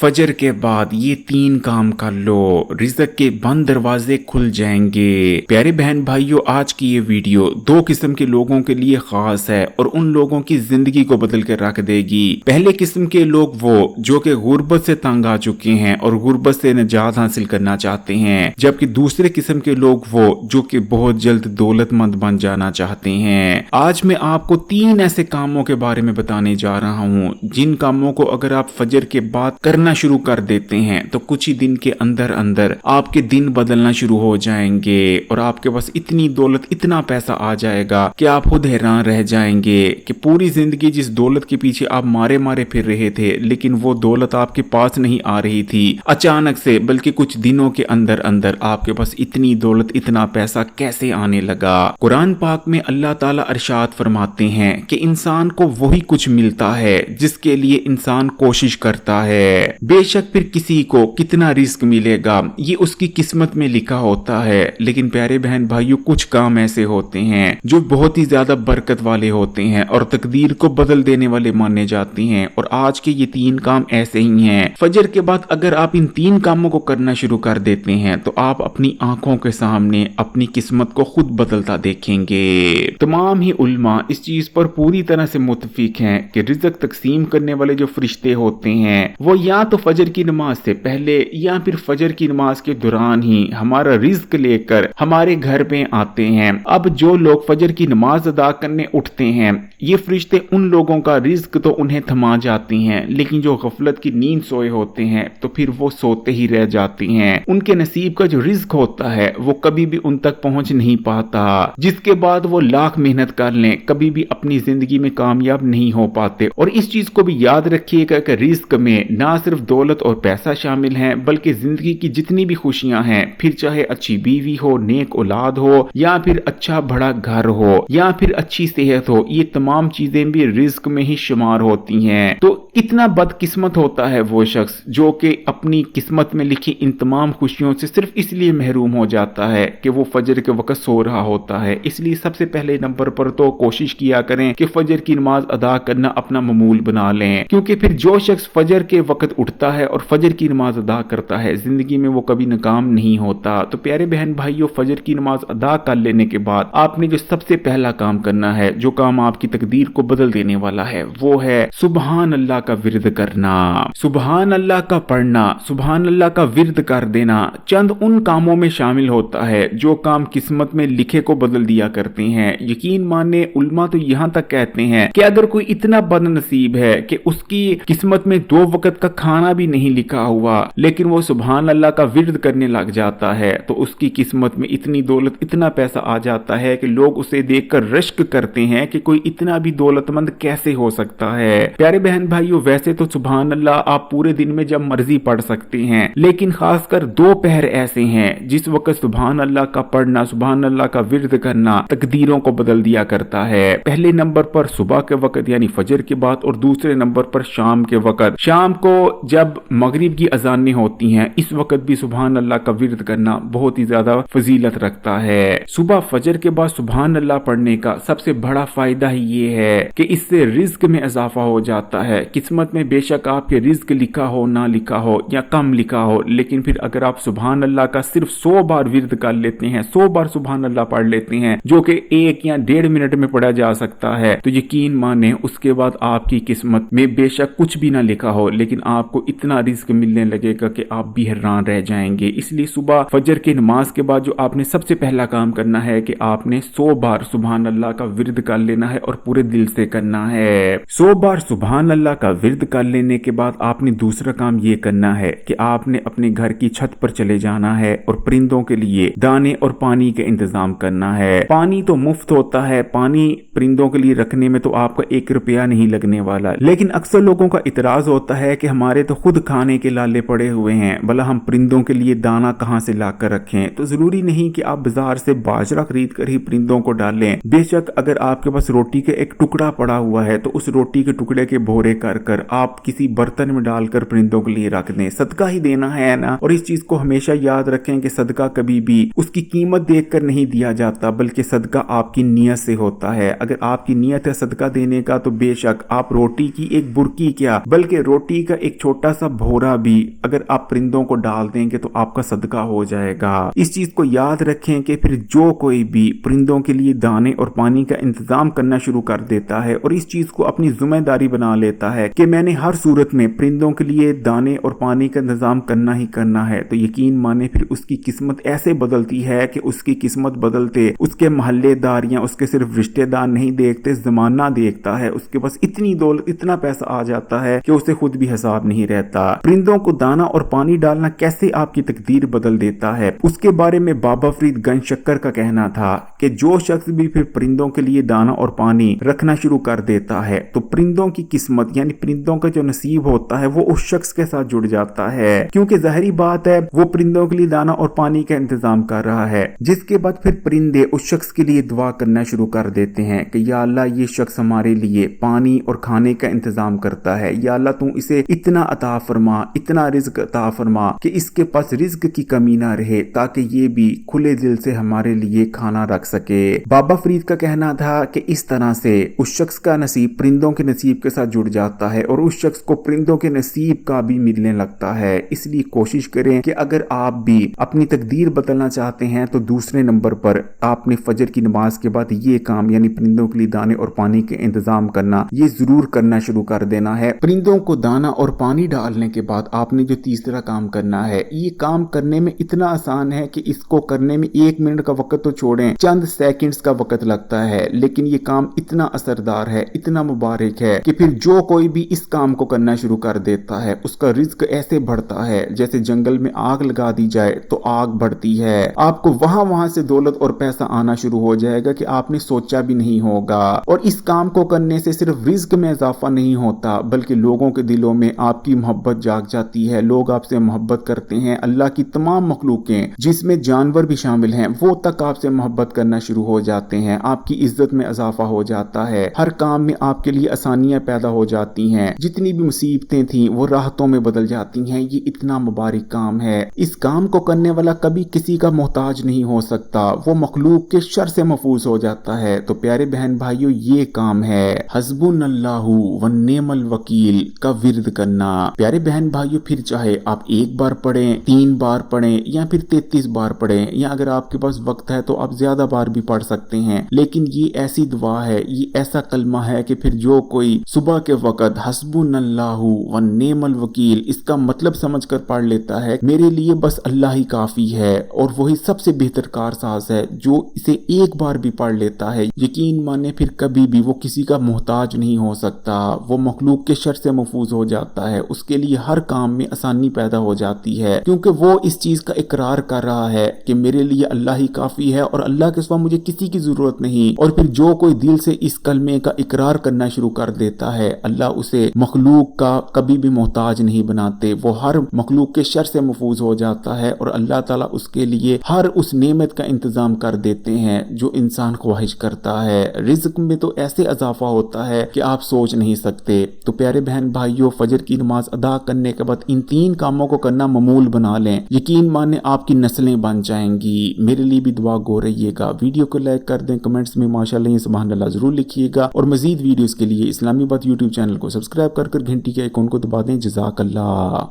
फजर के बाद ये 3 काम कर लो, रिज़्क के बंद दरवाजे खुल जाएंगे। प्यारे बहन भाइयों, आज की ये वीडियो 2 किस्म के लोगों के लिए खास है और उन लोगों की जिंदगी को बदल कर रख देगी। पहले किस्म के लोग वो जो कि गुर्बत से तंग आ चुके हैं और गुर्बत से निजात हासिल करना चाहते हैं, जबकि दूसरे किस्म के लोग वो जो कि बहुत जल्द दौलतमंद बन जाना चाहते हैं। आज मैं आपको 3 ऐसे कामों के बारे में बताने जा रहा हूँ जिन कामों को अगर आप फजर के बाद करना शुरू कर देते हैं तो कुछ ही दिन के अंदर अंदर आपके दिन बदलना शुरू हो जाएंगे और आपके पास इतनी दौलत, इतना पैसा आ जाएगा कि आप खुद हैरान रह जाएंगे कि पूरी जिंदगी जिस दौलत के पीछे आप मारे मारे फिर रहे थे, लेकिन वो दौलत आपके पास नहीं आ रही थी अचानक से, बल्कि कुछ दिनों के अंदर अंदर आपके पास इतनी दौलत, इतना पैसा कैसे आने लगा। कुरान पाक में अल्लाह ताला इरशाद फरमाते हैं कि इंसान को वही कुछ मिलता है जिसके लिए इंसान कोशिश करता है। बेशक फिर किसी को कितना रिस्क मिलेगा ये उसकी किस्मत में लिखा होता है, लेकिन प्यारे बहन भाइयों, कुछ काम ऐसे होते हैं जो बहुत ही ज्यादा बरकत वाले होते हैं और तकदीर को बदल देने वाले माने जाते हैं। और आज के ये 3 काम ऐसे ही हैं। फजर के बाद अगर आप इन 3 कामों को करना शुरू कर देते हैं तो आप अपनी आंखों के सामने अपनी किस्मत को खुद बदलता देखेंगे। तमाम ही उल्मा इस चीज पर पूरी तरह से मुत्तफिक हैं कि रिज़्क तकसीम करने वाले जो फरिश्ते होते हैं वो या तो फजर की नमाज से पहले या फिर फजर की नमाज के दौरान ही हमारा रिज़्क लेकर हमारे घर पे आते हैं। अब जो लोग फजर की नमाज अदा करने उठते हैं, ये फरिश्ते उन लोगों का रिज़्क तो उन्हें थमा जाती हैं, लेकिन जो गफलत की नींद सोए होते हैं तो फिर वो सोते ही रह जाती हैं। उनके नसीब का जो रिज़्क होता है वो कभी भी उन तक पहुंच नहीं पाता, जिसके बाद वो लाख मेहनत कर लें कभी भी अपनी जिंदगी में कामयाब नहीं हो पाते। और इस चीज को भी याद रखिएगा कि रिज़्क में ना सिर्फ दौलत और पैसा शामिल है, बल्कि जिंदगी की जितनी भी खुशियां हैं, फिर चाहे अच्छी बीवी हो, नेक औलाद हो, या फिर अच्छा बड़ा घर हो, या फिर अच्छी सेहत हो, ये तमाम चीजें भी रिज़्क में ही शुमार होती हैं। तो कितना बदकिस्मत होता है वो शख्स जो कि अपनी किस्मत में लिखी इन तमाम खुशियों से सिर्फ इसलिए महरूम हो जाता है कि वो फजर के वक्त सो रहा होता है। इसलिए सबसे पहले नंबर पर तो कोशिश किया करें कि फजर की नमाज अदा करना अपना मामूल बना लें, क्योंकि फिर जो शख्स फजर के वक्त उठता है और फजर की नमाज अदा करता है, जिंदगी में वो कभी नाकाम नहीं होता। तो प्यारे बहन भाइयों, फजर की नमाज अदा कर लेने के बाद आपने जो सबसे पहला काम करना है, जो काम आपकी तकदीर को बदल देने वाला है, वो है सुबहान अल्लाह का विर्द करना। सुबहान अल्लाह का पढ़ना, सुबहान अल्लाह का विर्द कर देना चंद उन कामों में शामिल होता है जो काम किस्मत में लिखे को बदल दिया करते हैं। यकीन माने उल्मा तो यहाँ तक कहते हैं कि अगर कोई इतना बदनसीब है कि उसकी किस्मत में 2 वक्त का खाना भी नहीं लिखा हुआ, लेकिन वो सुबहान अल्लाह का विर्द करने लग जाता है, तो उसकी किस्मत में इतनी दौलत, इतना पैसा आ जाता है कि लोग उसे देखकर रश्क करते हैं कि कोई इतना भी दौलतमंद कैसे हो सकता है। प्यारे बहन भाइयों, वैसे तो सुबहान अल्लाह आप पूरे दिन में जब मर्जी पढ़ सकते हैं, लेकिन खासकर 2 पहर ऐसे हैं जिस वक्त सुबहान अल्लाह का पढ़ना, सुबहान अल्लाह का विर्द करना तकदीरों को बदल दिया करता है। पहले नंबर पर सुबह के वक्त यानी फजर के बाद, और दूसरे नंबर पर शाम के वक्त। शाम को जब मगरिब की अजानें होती हैं, इस वक्त भी सुबहान अल्लाह का विर्द करना बहुत ही ज्यादा फजीलत रखता है। सुबह फजर के बाद सुबहान अल्लाह पढ़ने का सबसे बड़ा फायदा ही ये है कि इससे रिज़्क में इजाफा हो जाता है। किस्मत में बेशक आपके रिज़्क लिखा हो, ना लिखा हो या कम लिखा हो, लेकिन फिर अगर आप सुबहान अल्लाह का सिर्फ 100 बार विर्द कर लेते हैं, 100 बार सुबहान अल्लाह पढ़ लेते हैं, जो कि 1 या 1.5 मिनट में पढ़ा जा सकता है, तो यकीन माने उसके बाद आपकी किस्मत में बेशक कुछ भी ना लिखा हो, लेकिन आपको इतना रिज़्क मिलने लगेगा कि आप भी हैरान रह जाएंगे। इसलिए सुबह फजर की नमाज के बाद जो आपने सबसे पहला काम करना है कि आपने 100 बार सुबहान अल्लाह का विर्द कर लेना है और पूरे दिल से करना है। 100 बार सुबहान अल्लाह का विर्द कर लेने के बाद आपने दूसरा काम ये करना है कि आपने अपने घर की छत पर चले जाना है और परिंदों के लिए दाने और पानी के इंतजाम करना है। पानी तो मुफ्त होता है, पानी परिंदों के लिए रखने में तो आपका 1 रुपया नहीं लगने वाला, लेकिन अक्सर लोगों का इतराज होता है कि हमारे तो खुद खाने के लाले पड़े हुए हैं, भला हम परिंदों के लिए दाना कहां से लाकर रखें। तो जरूरी नहीं कि आप बाजार से बाजरा खरीद कर ही परिंदों को डालें। बेशक अगर आपके पास रोटी का एक टुकड़ा पड़ा हुआ है तो उस रोटी के टुकड़े के बोरे कर कर आप किसी बर्तन में डालकर परिंदों के लिए रख दें। सदका ही देना है ना। और इस चीज को हमेशा याद रखें कि सदका कभी भी उसकी कीमत देखकर नहीं दिया जाता, बल्कि सदका आपकी नियत से होता है। अगर आपकी नियत है सदका देने का तो बेशक आप रोटी की एक बुरकी क्या बल्कि रोटी का एक छोटा छोटा सा भोरा भी अगर आप परिंदों को डाल देंगे तो आपका सदका हो जाएगा। इस चीज को याद रखें कि फिर जो कोई भी परिंदों के लिए दाने और पानी का इंतजाम करना शुरू कर देता है और इस चीज को अपनी जिम्मेदारी बना लेता है कि मैंने हर सूरत में परिंदों के लिए दाने और पानी का इंतजाम करना ही करना है, तो यकीन माने फिर उसकी किस्मत ऐसे बदलती है कि उसकी किस्मत बदलते उसके मोहल्लेदार या उसके सिर्फ रिश्तेदार नहीं देखते, जमाना देखता है। उसके पास इतनी दौलत, इतना पैसा आ जाता है कि उसे खुद भी हिसाब नहीं रहता। परिंदों को दाना और पानी डालना कैसे आपकी तकदीर बदल देता है, उसके बारे में बाबा फरीद गंज शक्कर का कहना था कि जो शख्स भी फिर परिंदों के लिए दाना और पानी रखना शुरू कर देता है तो परिंदों की किस्मत यानी परिंदों का जो नसीब होता है वो उस शख्स के साथ जुड़ जाता है, क्योंकि जाहिर बात है वो परिंदों के लिए दाना और पानी का इंतजाम कर रहा है। जिसके बाद फिर परिंदे उस शख्स के लिए दुआ करना शुरू कर देते हैं कि या अल्लाह ये शख्स हमारे लिए पानी और खाने का इंतजाम करता है, या अल्लाह तू इसे इतना अता फरमा, इतना रिज्क अता फरमा कि इसके पास रिज्क की कमी ना रहे, ताकि ये भी खुले दिल से हमारे लिए खाना रख सके। बाबा फरीद का कहना था कि इस तरह से उस शख्स का नसीब परिंदों के नसीब के साथ जुड़ जाता है और उस शख्स को परिंदों के नसीब का भी मिलने लगता है। इसलिए कोशिश करें कि अगर आप भी अपनी तकदीर बदलना चाहते हैं तो दूसरे नंबर पर आपने फजर की नमाज के बाद ये काम यानी परिंदों के लिए दाने और पानी के इंतजाम करना ये जरूर करना शुरू कर देना है। परिंदों को दाना और पानी डालने के बाद आपने जो तीसरा काम करना है, ये काम करने में इतना आसान है कि इसको करने में 1 मिनट का वक्त तो छोड़ें, चंद सेकंड्स का वक्त लगता है, लेकिन ये काम इतना असरदार है, इतना मुबारक है कि फिर जो कोई भी इस काम को करना शुरू कर देता है उसका रिज्क ऐसे बढ़ता है जैसे जंगल में आग लगा दी जाए तो आग बढ़ती है। आपको वहां से दौलत और पैसा आना शुरू हो जाएगा कि आपने सोचा भी नहीं होगा। और इस काम को करने से सिर्फ रिज्क में इजाफा नहीं होता बल्कि लोगों के दिलों में आपकी मोहब्बत जाग जाती है, लोग आपसे मोहब्बत करते हैं। अल्लाह की तमाम मखलूकें जिसमें जानवर भी शामिल हैं वो तक आपसे मोहब्बत करना शुरू हो जाते हैं, आपकी इज्जत में इजाफा हो जाता है, हर काम में आपके लिए आसानियां पैदा हो जाती हैं, जितनी भी मुसीबतें थी वो राहतों में बदल जाती हैं। ये इतना मुबारक काम है, इस काम को करने वाला कभी किसी का मोहताज नहीं हो सकता, वो मखलूक के शर से महफूज हो जाता है। तो प्यारे बहन भाइयों, ये काम है हस्बुनल्लाहु व निअमल वकील का विर्द करना। प्यारे बहन भाइयों, फिर चाहे आप 1 बार पढ़ें, 3 बार पढ़ें या फिर 33 बार पढ़ें, या अगर आपके पास वक्त है तो आप ज्यादा बार भी पढ़ सकते हैं, लेकिन ये ऐसी दुआ है, ये ऐसा कलमा है कि फिर जो कोई सुबह के वक्त हस्बुनल्लाहु व निअमल वकील इसका मतलब समझकर पढ़ लेता है, मेरे लिए बस अल्लाह ही काफी है और वही सबसे बेहतर कारसाज है, जो इसे 1 बार भी पढ़ लेता है यकीन माने फिर कभी भी वो किसी का मोहताज नहीं हो सकता, वो मखलूक के शर से महफूज हो जाता है, उसके लिए हर काम में आसानी पैदा हो जाती है, क्योंकि वो इस चीज का इकरार कर रहा है कि मेरे लिए अल्लाह ही काफी है और अल्लाह के सिवा मुझे किसी की जरूरत नहीं। और फिर जो कोई दिल से इस कलमे का इकरार करना शुरू कर देता है, अल्लाह उसे मखलूक का कभी भी मोहताज नहीं बनाते, वो हर मखलूक के शर से महफूज हो जाता है और अल्लाह ताला उसके लिए हर उस नेमत का इंतजाम कर देते हैं जो इंसान ख्वाहिश करता है। रिज्क में तो ऐसे इजाफा होता है कि आप सोच नहीं सकते। तो प्यारे बहन भाइयों, फजर की नमाज अदा करने के बाद इन 3 कामों को करना मामूल बना लें, यकीन माने आपकी नस्लें बन जाएंगी। मेरे लिए भी दुआ गो रहिएगा। वीडियो को लाइक कर दें, कमेंट्स में माशाअल्लाह सुभान अल्लाह जरूर लिखिएगा और मजीद वीडियोस के लिए इस्लामी बात यूट्यूब चैनल को सब्सक्राइब कर घंटी के आइकॉन को दबा दें। जज़ाकल्लाह।